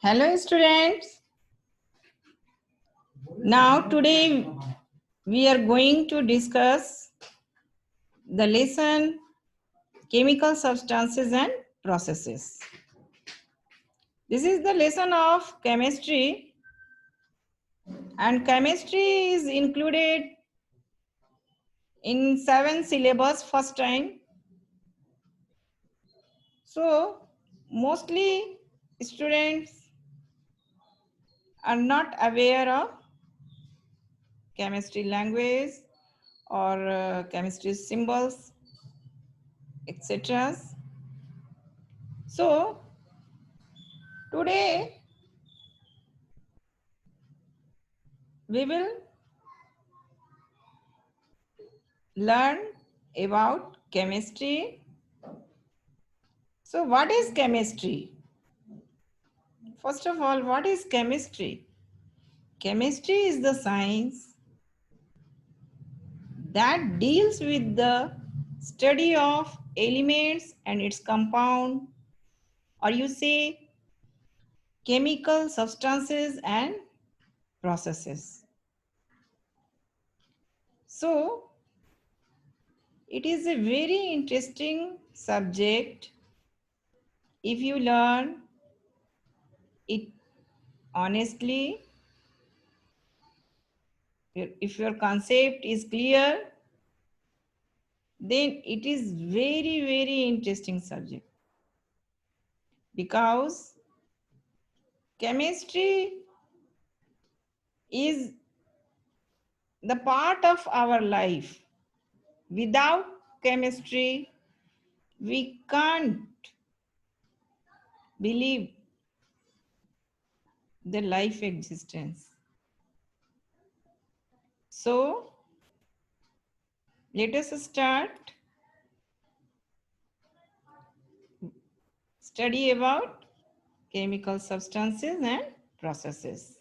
Hello students. Now today we are going to discuss the lesson chemical substances and processes. This is the lesson of chemistry, and chemistry is included in 7 syllabus first time. So mostly students are not aware of chemistry language or chemistry symbols, etc. So today we will learn about chemistry. So what is chemistry? First of all, what is chemistry? Chemistry is the science that deals with the study of elements and its compound, or you say chemical substances and processes. So it is a very interesting subject if you learn it honestly. If your concept is clear, then it is very interesting subject, because chemistry is the part of our life. Without chemistry, we can't believe the life existence. So let us start study about chemical substances and processes.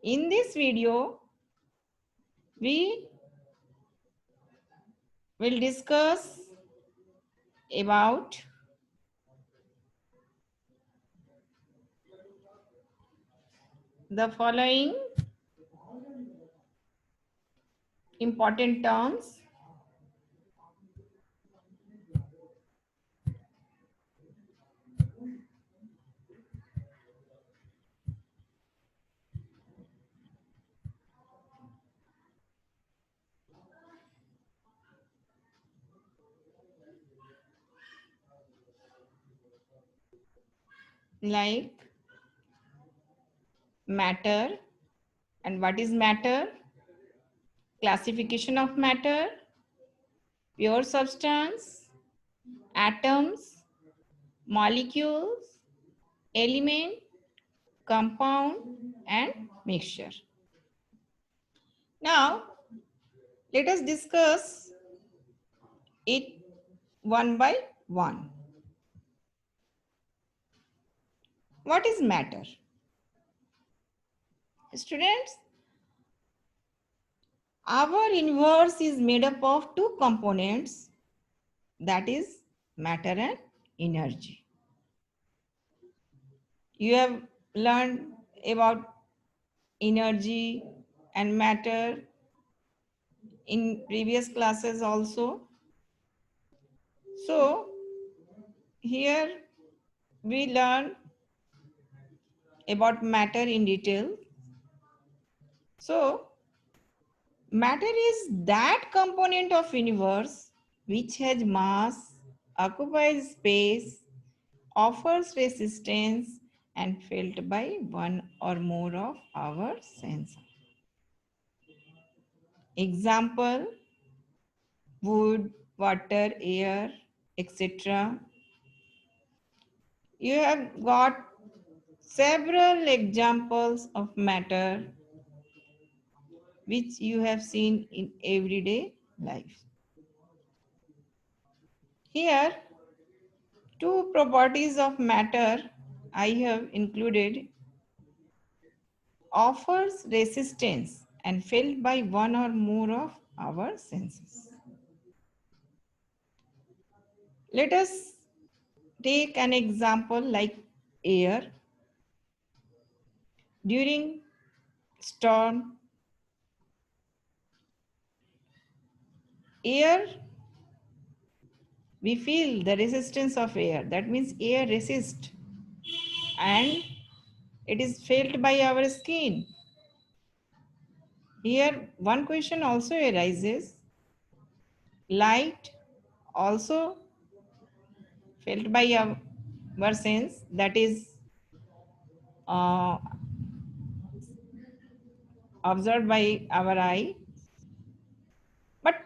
In this video, we will discuss about the following important terms: like matter. And what is matter? Classification of matter, pure substance, atoms, molecules, element, compound, and mixture. Now, let us discuss it one by one. What is matter? Students, our universe is made up of two components, that is matter and energy. You have learned about energy and matter in previous classes also. So here we learn about matter in detail. So matter is that component of universe which has mass, occupies space, offers resistance, and felt by one or more of our senses. Example: wood, water, air, etc. You have got several examples of matter which you have seen in everyday life. Here, two properties of matter I have included: offers resistance and felt by one or more of our senses. Let us take an example like air. during storm, air, we feel the resistance of air. That means air resists and it is felt by our skin. Here, one question also arises. Light also felt by our sense, that is uh, observed by our eye. But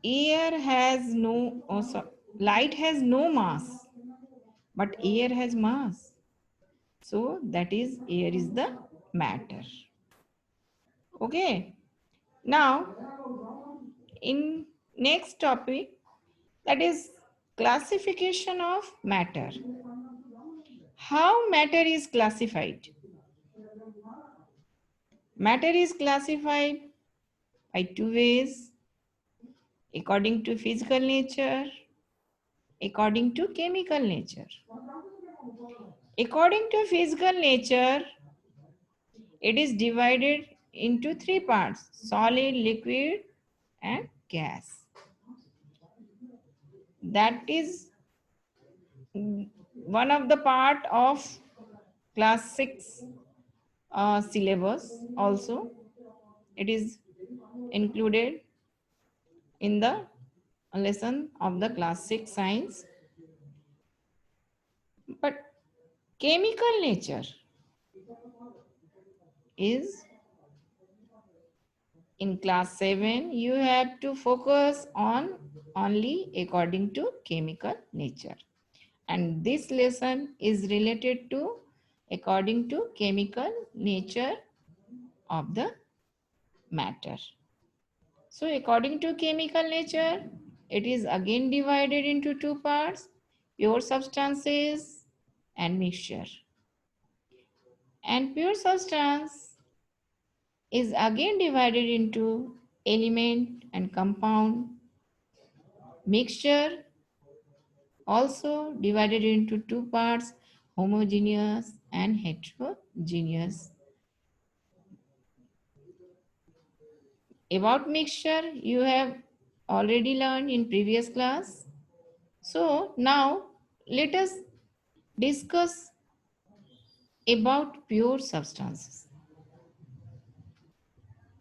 air has no, light has no mass, but air has mass. So that is, air is the matter. Okay. Now, in next topic, that is classification of matter. How matter is classified? Matter is classified by two ways: according to physical nature, according to chemical nature. According to physical nature, it is divided into three parts: solid, liquid, and gas. That is one of the part of class 6 syllabus also. It is included in the lesson of the class 6 science. But chemical nature is in class 7. You have to focus on only according to chemical nature. And this lesson is related to according to chemical nature of the matter. So according to chemical nature, it is again divided into two parts: pure substances and mixture. And pure substance is again divided into element and compound. Mixture also divided into two parts: homogeneous and heterogeneous. About mixture, you have already learned in previous class. So now let us discuss about pure substances.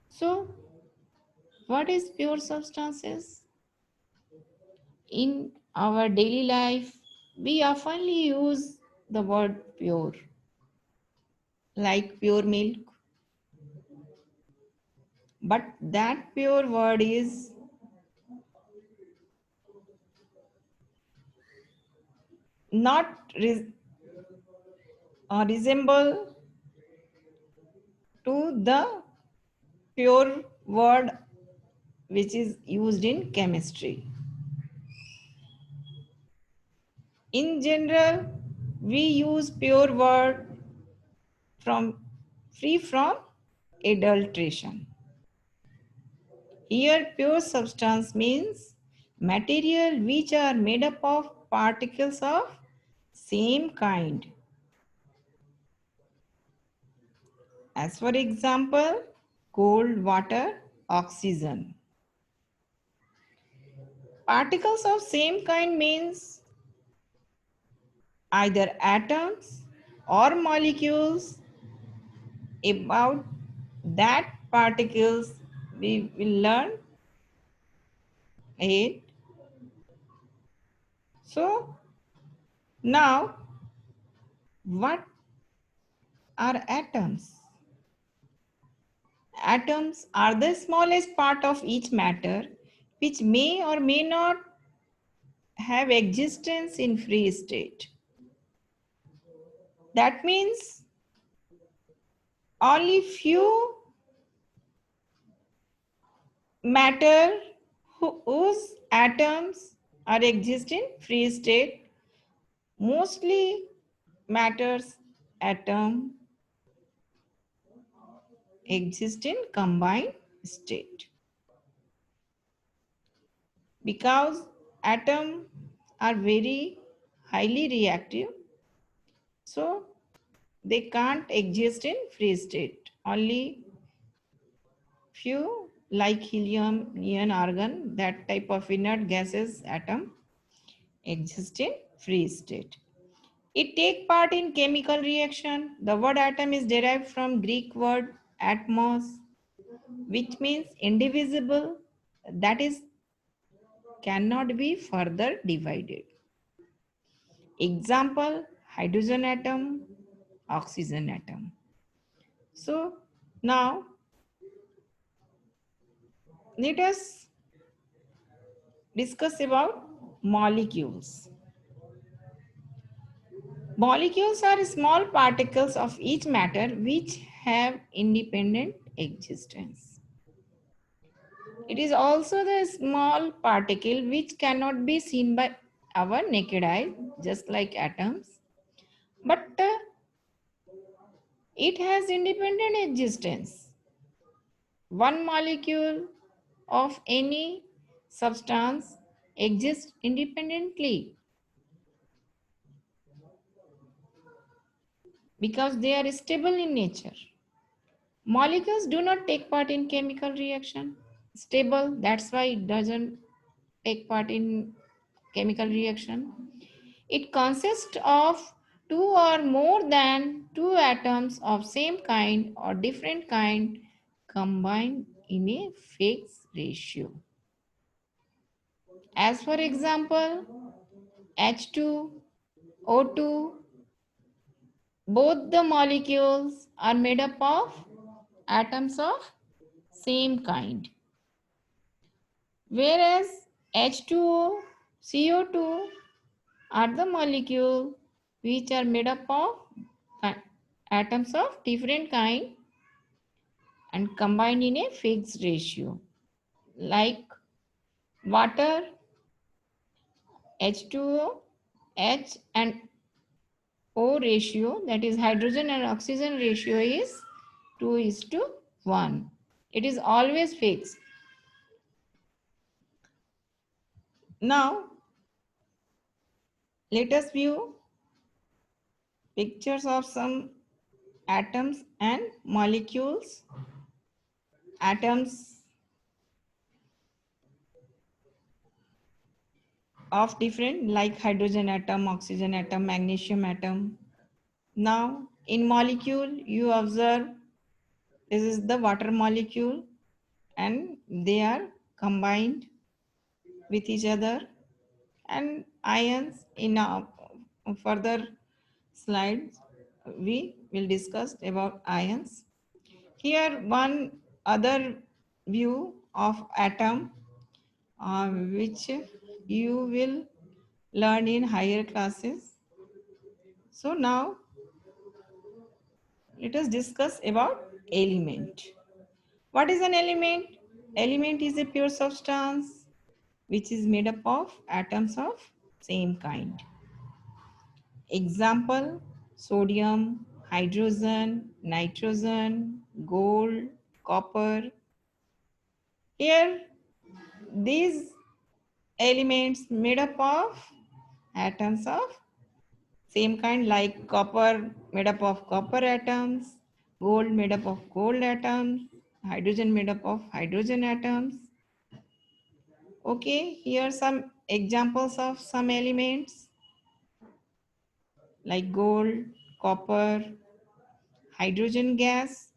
So what is pure substances? In our daily life, we often use the word pure, like pure milk. But that pure word is not resemble to the pure word which is used in chemistry. In general, we use pure word from free from adulteration. Here, pure substance means material which are made up of particles of same kind. As for example, cold water, oxygen. Particles of same kind means either atoms or molecules. About that particles we will learn ahead. So now, what are atoms? Atoms are the smallest part of each matter which may or may not have existence in free state. That means only few matter whose atoms are exist in free state. Mostly matters atom exist in combined state. Because atoms are very highly reactive, So they can't exist in free state. Only few like helium, neon, argon, that type of inert gases atom exist in free state. It take part in chemical reaction. The word atom is derived from Greek word atmos, which means indivisible, that is cannot be further divided. Example, hydrogen atom, oxygen atom. So now let us discuss about molecules. Molecules are small particles of each matter which have independent existence. It is also the small particle which cannot be seen by our naked eye, just like atoms, but it has independent existence. One molecule of any substance exists independently because they are stable in nature. Molecules do not take part in chemical reaction. Stable, that's why it doesn't take part in chemical reaction. It consists of two or more than two atoms of same kind or different kind combined in a fixed ratio. As for example, H2, O2, both the molecules are made up of atoms of same kind. Whereas H2O, CO2 are the molecule which are made up of atoms of different kind and combined in a fixed ratio. Like water, H2O, H and O ratio, that is hydrogen and oxygen ratio is 2:1. It is always fixed. Now, let us view pictures of some atoms and molecules. Atoms of different like hydrogen atom, oxygen atom, magnesium atom. Now, in molecule, you observe this is the water molecule and they are combined with each other, and ions in further slides we will discuss about ions. Here one other view of atom which you will learn in higher classes. So now let us discuss about element. What is an element? Element is a pure substance which is made up of atoms of same kind. Example, sodium, hydrogen, nitrogen, gold, copper. Here, these elements made up of atoms of same kind, like copper made up of copper atoms, gold made up of gold atoms, hydrogen made up of hydrogen atoms. Okay, here are some examples of some elements like gold, copper, hydrogen gas.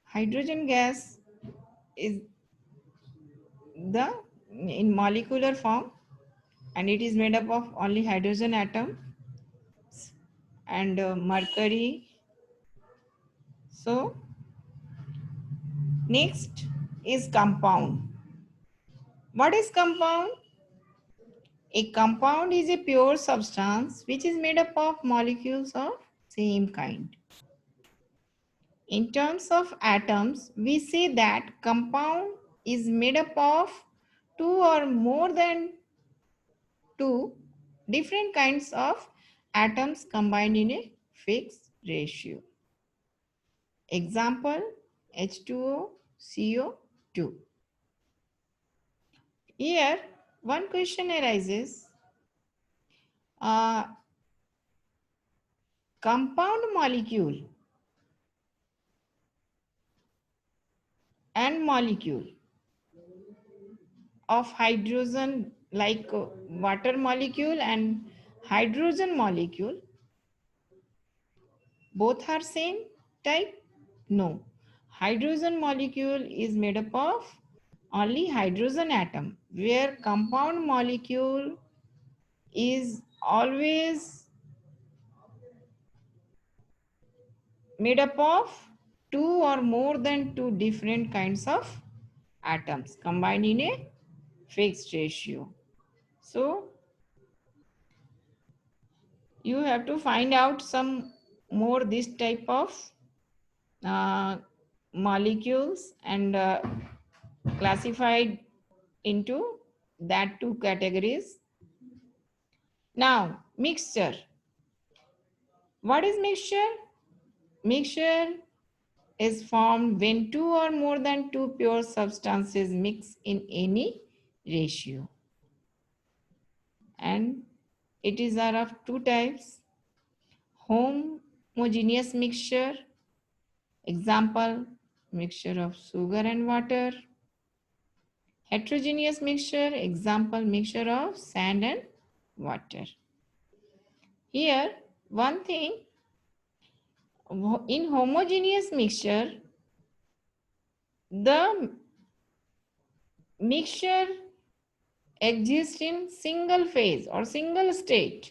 Hydrogen gas is the in molecular form and it is made up of only hydrogen atom and mercury. So next is compound. What is compound? A compound is a pure substance which is made up of molecules of same kind. In terms of atoms, we say that compound is made up of two or more than two different kinds of atoms combined in a fixed ratio. Example, H2O, CO2. Here, one question arises. Uh, compound molecule and molecule of hydrogen, like water molecule and hydrogen molecule, both are same type? No. Hydrogen molecule is made up of only hydrogen atom, where compound molecule is always made up of two or more than two different kinds of atoms combined in a fixed ratio. So you have to find out some more this type of uh, molecules and classified into that two categories. Now, mixture. What is mixture? Mixture is formed when two or more than two pure substances mix in any ratio. And it is are of two types. Homogeneous mixture, example, mixture of sugar and water. Heterogeneous mixture, example, mixture of sand and water. Here, one thing, in homogeneous mixture, the mixture exists in single phase or single state.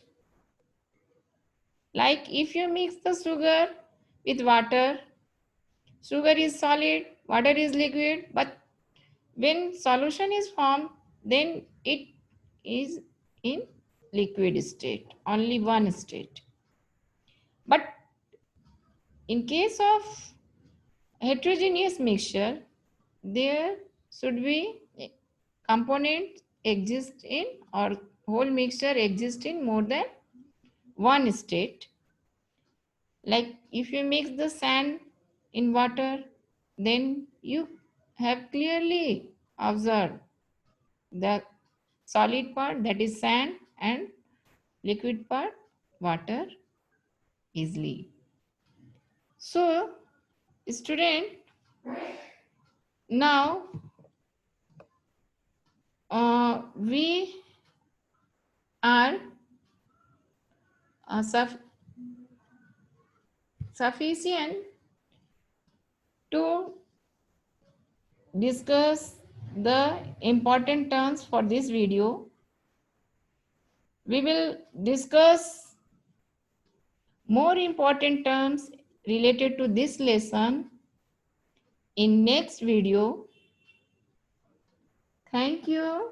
Like if you mix the sugar with water, sugar is solid, water is liquid, but when solution is formed, then it is in liquid state, only one state. But in case of heterogeneous mixture, there should be components exist in, or whole mixture exist in more than one state. Like if you mix the sand in water, then you have clearly observed the solid part, that is sand, and liquid part, water, easily. So student, now we are sufficient to discuss the important terms for this video. We will discuss more important terms related to this lesson in next video. Thank you.